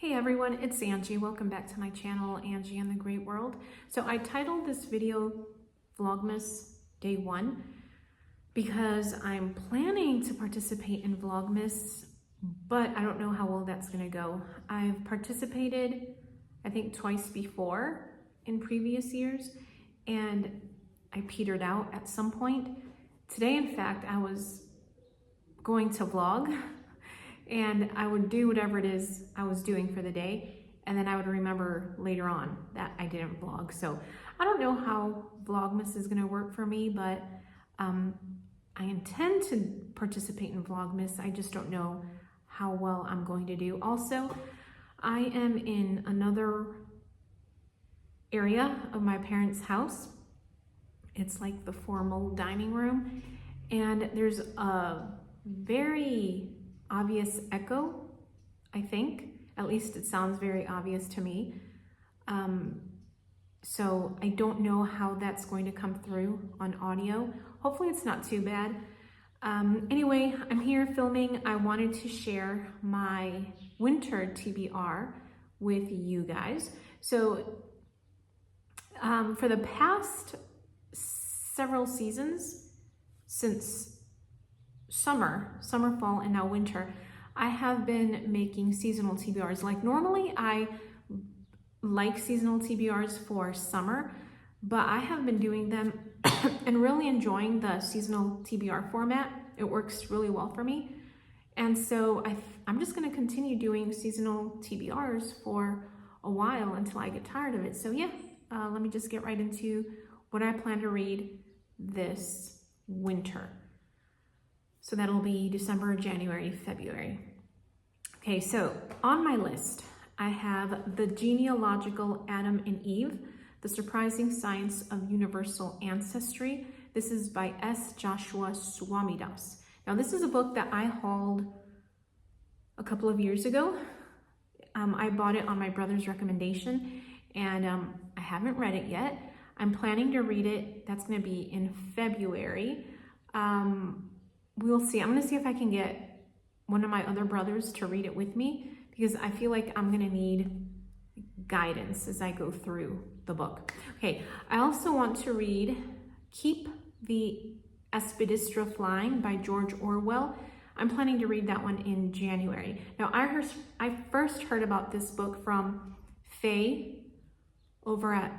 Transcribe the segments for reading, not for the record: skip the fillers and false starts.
Hey everyone, it's Angie. Welcome back to my channel, Angie and the Great World. So I titled this video Vlogmas Day 1 because I'm planning to participate in Vlogmas, but I don't know how well that's gonna go. I've participated, I think, twice before in previous years, and I petered out at some point. Today, in fact, I was going to vlog and I would do whatever it is I was doing for the day, and then I would remember later on that I didn't vlog. So I don't know how Vlogmas is gonna work for me, but I intend to participate in Vlogmas. I just don't know how well I'm going to do. Also, I am in another area of my parents' house. It's like the formal dining room, and there's a very obvious echo, I think. At least it sounds very obvious to me. So I don't know how that's going to come through on audio. Hopefully it's not too bad. Anyway, I'm here filming. I wanted to share my winter TBR with you guys. So for the past several seasons, since summer, fall, and now winter, I have been making seasonal TBRs. Like normally I like seasonal TBRs for summer, but I have been doing them and really enjoying the seasonal TBR format. It works really well for me. And so I'm just gonna continue doing seasonal TBRs for a while until I get tired of it. So yeah, let me just get right into what I plan to read this winter. So that'll be December, January, February. Okay, so on my list, I have The Genealogical Adam and Eve, The Surprising Science of Universal Ancestry. This is by S. Joshua Swamidass. Now this is a book that I hauled a couple of years ago. I bought it on my brother's recommendation, and I haven't read it yet. I'm planning to read it. That's gonna be in February. We'll see. I'm gonna see if I can get one of my other brothers to read it with me, because I feel like I'm gonna need guidance as I go through the book. Okay, I also want to read Keep the Aspidistra Flying by George Orwell. I'm planning to read that one in January. Now, I first heard about this book from Faye over at,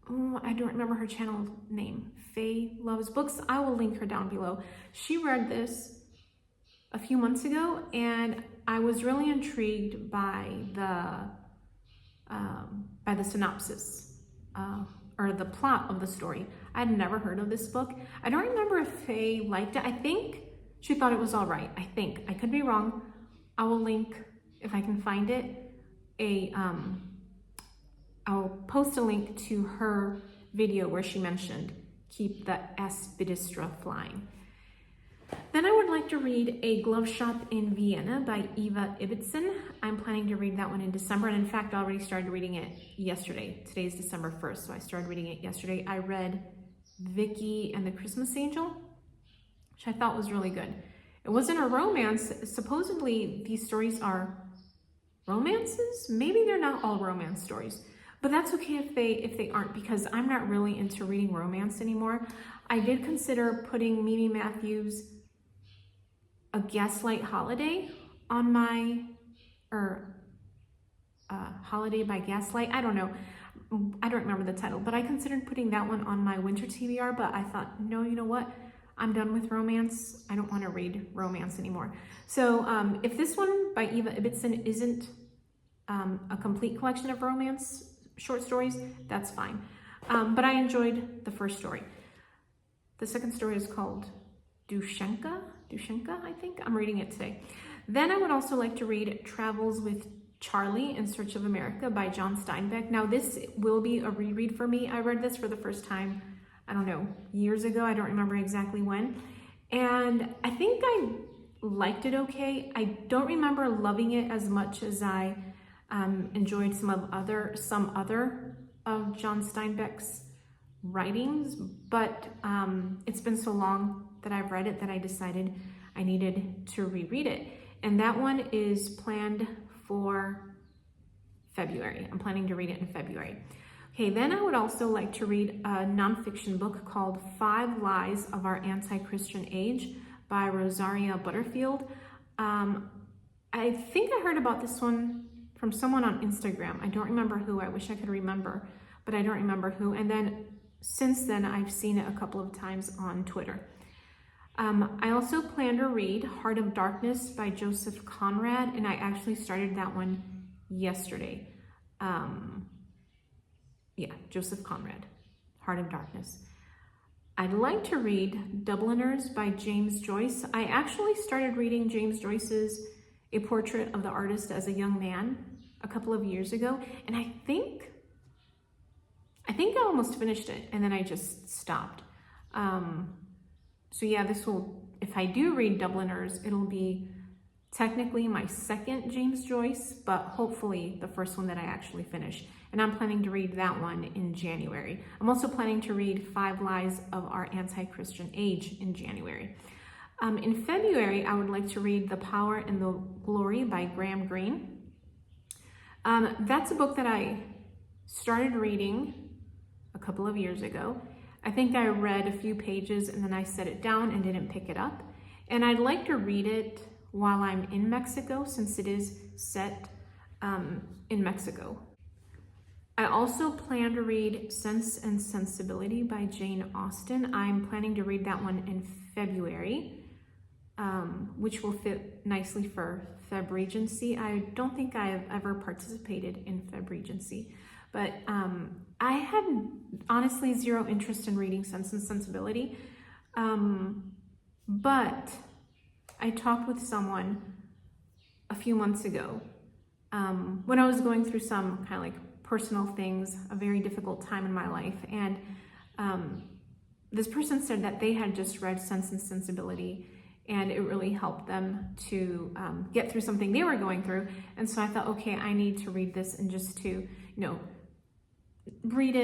I don't remember her channel name. Faye Loves Books. I will link her down below. She read this a few months ago, and I was really intrigued by the synopsis or the plot of the story. I had never heard of this book. I don't remember if Faye liked it. I think she thought it was all right. I think. I could be wrong. I will link, if I can find it, I'll post a link to her video where she mentioned Keep the Aspidistra Flying. Then I would like to read A Glove Shop in Vienna by Eva Ibbotson. I'm planning to read that one in December, and in fact, I already started reading it yesterday. Today's December 1st, so I started reading it yesterday. I read Vicky and the Christmas Angel, which I thought was really good. It wasn't a romance. Supposedly, these stories are romances. Maybe they're not all romance stories. But that's okay if they aren't, because I'm not really into reading romance anymore. I did consider putting Mimi Matthews' A Gaslight Holiday on my, Holiday by Gaslight. I don't know. I don't remember the title, but I considered putting that one on my winter TBR, but I thought, no, you know what? I'm done with romance. I don't want to read romance anymore. So if this one by Eva Ibbotson isn't a complete collection of romance short stories, that's fine. But I enjoyed the first story. The second story is called Dushenka, I think. I'm reading it today. Then I would also like to read Travels with Charlie in Search of America by John Steinbeck. Now this will be a reread for me. I read this for the first time, I don't know, years ago. I don't remember exactly when. And I think I liked it okay. I don't remember loving it as much as I enjoyed some other of John Steinbeck's writings, but it's been so long that I've read it that I decided I needed to reread it. And that one is planned for February. I'm planning to read it in February. Okay, then I would also like to read a nonfiction book called 5 Lies of Our Anti-Christian Age by Rosaria Butterfield. I think I heard about this one from someone on Instagram. I don't remember who. I wish I could remember, but I don't remember who. And then since then, I've seen it a couple of times on Twitter. I also plan to read Heart of Darkness by Joseph Conrad, and I actually started that one yesterday. Joseph Conrad, Heart of Darkness. I'd like to read Dubliners by James Joyce. I actually started reading James Joyce's A Portrait of the Artist as a Young Man a couple of years ago, and I think I almost finished it, and then I just stopped. So yeah, this will, if I do read Dubliners, it'll be technically my second James Joyce, but hopefully the first one that I actually finish. And I'm planning to read that one in January. I'm also planning to read 5 Lies of Our Anti-Christian Age in January. In February, I would like to read The Power and the Glory by Graham Greene. That's a book that I started reading a couple of years ago. I think I read a few pages and then I set it down and didn't pick it up. And I'd like to read it while I'm in Mexico, since it is set in Mexico. I also plan to read Sense and Sensibility by Jane Austen. I'm planning to read that one in February, which will fit nicely for Feb Regency. I don't think I have ever participated in Feb Regency, but I had honestly zero interest in reading Sense and Sensibility. But I talked with someone a few months ago when I was going through some kind of like personal things, a very difficult time in my life. And this person said that they had just read Sense and Sensibility and it really helped them to get through something they were going through. And so I thought, okay, I need to read this and just to, read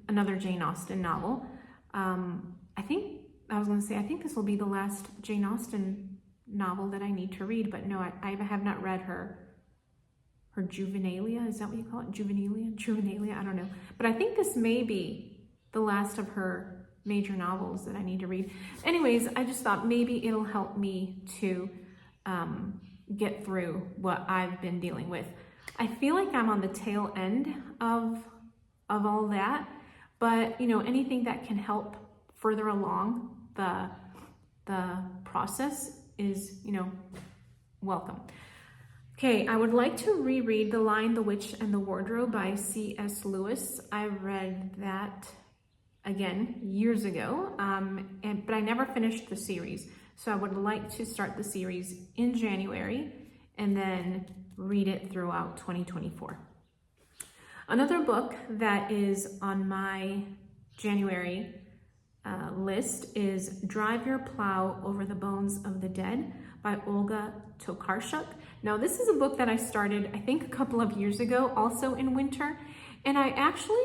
another Jane Austen novel. I think this will be the last Jane Austen novel that I need to read, but no, I have not read her Juvenalia. Is that what you call it? Juvenalia? I don't know. But I think this may be the last of her major novels that I need to read. Anyways, I just thought maybe it'll help me to get through what I've been dealing with. I feel like I'm on the tail end of all that, but anything that can help further along the process is welcome. Okay, I would like to reread The Lion, the Witch, and the Wardrobe by C.S. Lewis. I read that again years ago, but I never finished the series. So I would like to start the series in January and then read it throughout 2024. Another book that is on my January list is Drive Your Plow Over the Bones of the Dead by Olga Tokarczuk. Now, this is a book that I started, I think, a couple of years ago, also in winter, and I actually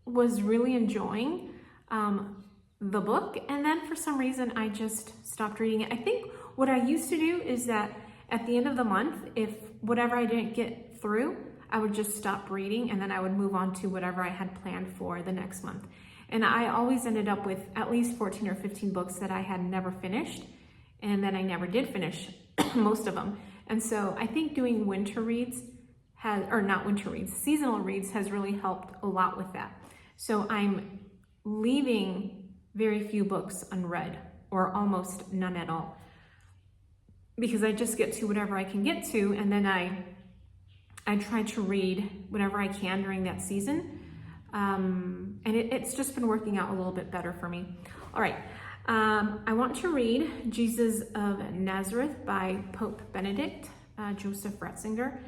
was really enjoying the book, and then for some reason I just stopped reading it. I think what I used to do is that at the end of the month, if whatever I didn't get through, I would just stop reading and then I would move on to whatever I had planned for the next month. And I always ended up with at least 14 or 15 books that I had never finished, and then I never did finish most of them. And so I think doing seasonal reads has really helped a lot with that. So I'm leaving very few books unread, or almost none at all, because I just get to whatever I can get to, and then I try to read whatever I can during that season. And it's just been working out a little bit better for me. All right. I want to read Jesus of Nazareth by Pope Benedict, Joseph Ratzinger.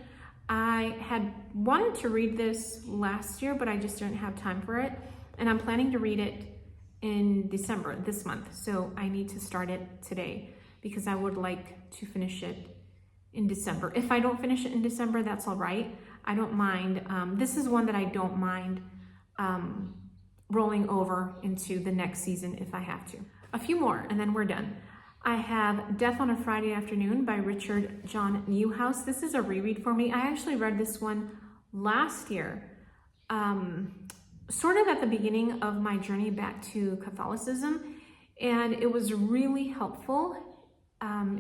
I had wanted to read this last year, but I just didn't have time for it. And I'm planning to read it in December, this month. So I need to start it today because I would like to finish it in December. If I don't finish it in December, that's all right. I don't mind. This is one that I don't mind rolling over into the next season if I have to. A few more and then we're done. I have Death on a Friday Afternoon by Richard John Newhouse. This is a reread for me. I actually read this one last year, sort of at the beginning of my journey back to Catholicism, and it was really helpful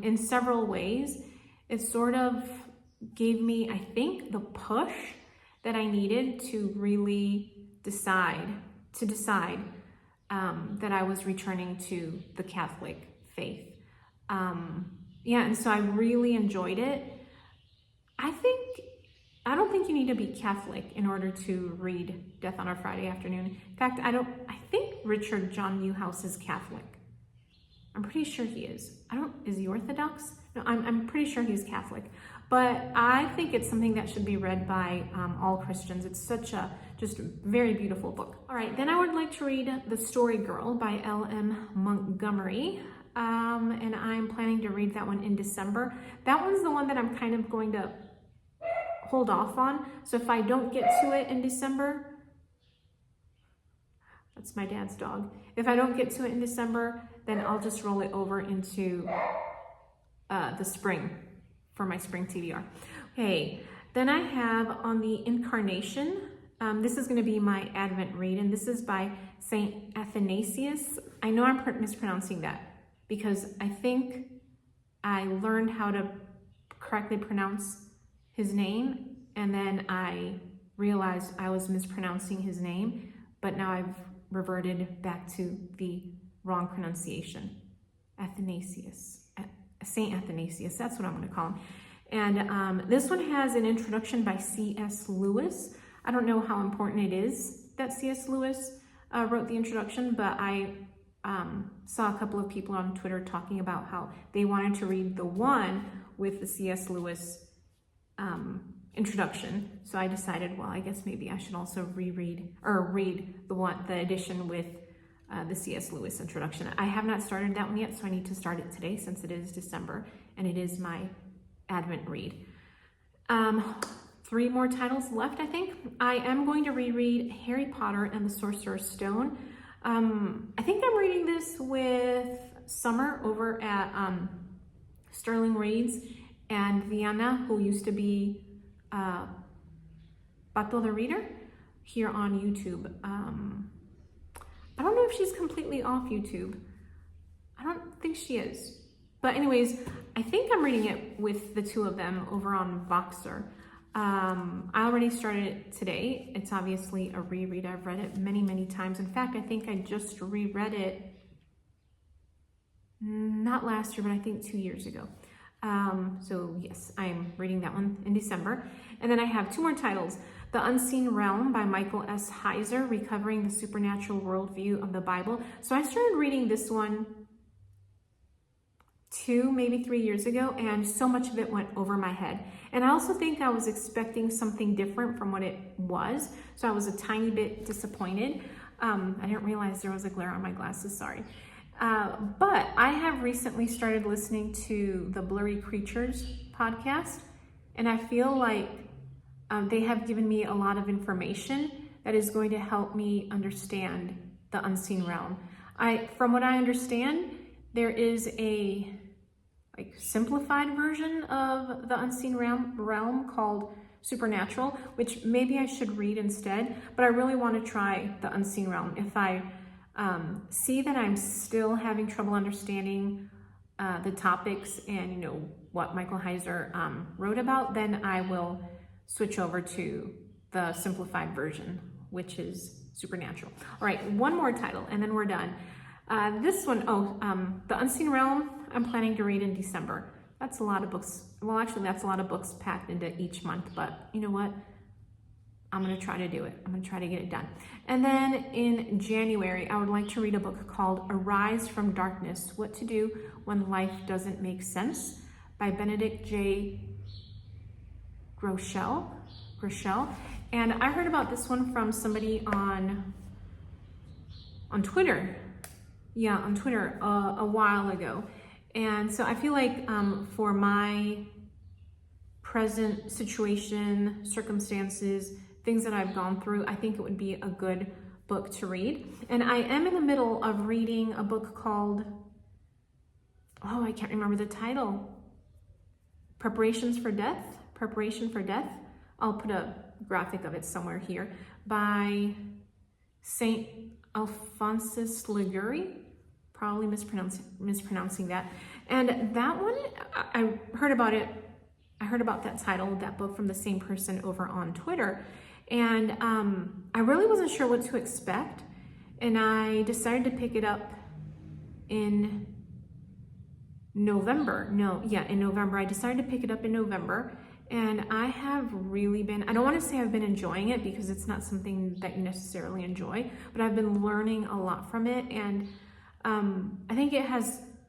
in several ways. It sort of gave me, I think, the push that I needed to really decide that I was returning to the Catholic faith. Yeah, and so I really enjoyed it. I don't think you need to be Catholic in order to read Death on a Friday Afternoon. In fact, I think Richard John Newhouse is Catholic. I'm pretty sure he is. Is he Orthodox? No, I'm pretty sure he's Catholic. But I think it's something that should be read by all Christians. It's such a just very beautiful book. All right, then I would like to read The Story Girl by L.M. Montgomery. And I'm planning to read that one in December. That one's the one that I'm kind of going to hold off on. So if I don't get to it in December, that's my dad's dog. If I don't get to it in December, then I'll just roll it over into the spring for my spring TBR. Okay, then I have On the Incarnation. This is going to be my Advent read, and this is by Saint Athanasius. I know I'm mispronouncing that because I think I learned how to correctly pronounce his name, and then I realized I was mispronouncing his name, but now I've reverted back to the wrong pronunciation. Athanasius, Saint Athanasius, that's what I'm going to call him. And this one has an introduction by C.S. Lewis. I don't know how important it is that C.S. Lewis wrote the introduction, but I saw a couple of people on Twitter talking about how they wanted to read the one with the C.S. Lewis introduction. So I decided, well, I guess maybe I should also read the edition with the C.S. Lewis introduction. I have not started that one yet, so I need to start it today since it is December and it is my Advent read. 3 more titles left, I think. I am going to reread Harry Potter and the Sorcerer's Stone. I think I'm reading this with Summer over at Sterling Reads, and Vienna, who used to be Bato the Reader here on YouTube. I don't know if she's completely off YouTube. I don't think she is. But anyways, I think I'm reading it with the 2 of them over on Voxer. I already started it today. It's obviously a reread. I've read it many, many times. In fact, I think I just reread it, not last year, but I think 2 years ago. So yes, I'm reading that one in December. And then I have 2 more titles. The Unseen Realm by Michael S. Heiser, Recovering the Supernatural Worldview of the Bible. So I started reading this one 2, maybe 3 years ago, and so much of it went over my head. And I also think I was expecting something different from what it was. So I was a tiny bit disappointed. I didn't realize there was a glare on my glasses, sorry. But I have recently started listening to the Blurry Creatures podcast, and I feel like they have given me a lot of information that is going to help me understand the unseen realm. From what I understand, there is a simplified version of the unseen realm called Supernatural, which maybe I should read instead, but I really want to try the unseen realm. If I see that I'm still having trouble understanding the topics and what Michael Heiser wrote about, then I will switch over to the simplified version, which is Supernatural. All right, 1 more title and then we're done. This one, The Unseen Realm, I'm planning to read in December. That's a lot of books. Well, actually, that's a lot of books packed into each month, but you know what? I'm going to try to do it. I'm going to try to get it done. And then in January, I would like to read a book called Arise from Darkness, What to Do When Life Doesn't Make Sense by Benedict J. Groeschel. And I heard about this one from somebody on Twitter. Yeah, on Twitter a while ago. And so I feel like for my present situation, circumstances, things that I've gone through, I think it would be a good book to read. And I am in the middle of reading a book called oh, I can't remember the title. Preparation for Death. I'll put a graphic of it somewhere here, by Saint Alphonsus Liguori, probably mispronouncing that. And that one, I heard about it. I heard about that title, that book, from the same person over on Twitter. And I really wasn't sure what to expect. And I decided to pick it up in November. In November. I decided to pick it up in November. And I have really been, I don't want to say I've been enjoying it, because it's not something that you necessarily enjoy, but I've been learning a lot from it. And I think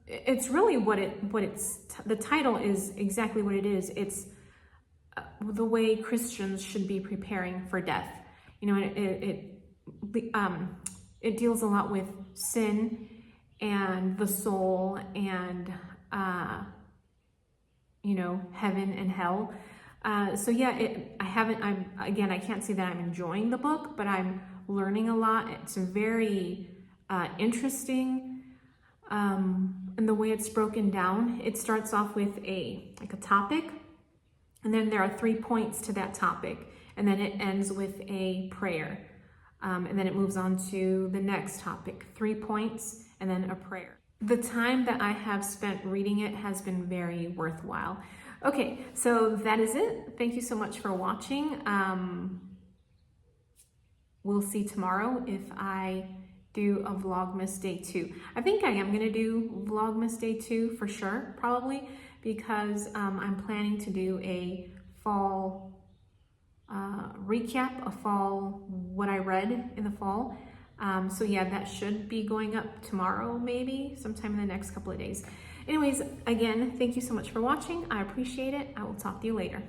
it's really the title is exactly what it is. It's the way Christians should be preparing for death. You know, it deals a lot with sin and the soul and, you know, heaven and hell. So yeah, I can't say that I'm enjoying the book, but I'm learning a lot. It's very interesting. And the way it's broken down, it starts off with a topic, and then there are 3 points to that topic, and then it ends with a prayer. And then it moves on to the next topic, 3 points, and then a prayer. The time that I have spent reading it has been very worthwhile. Okay, so that is it. Thank you so much for watching. We'll see tomorrow if I do a Vlogmas Day 2. I think I am going to do Vlogmas Day 2 for sure, probably, because I'm planning to do a fall recap, what I read in the fall. So yeah, that should be going up tomorrow, maybe sometime in the next couple of days. Anyways, again, thank you so much for watching. I appreciate it. I will talk to you later.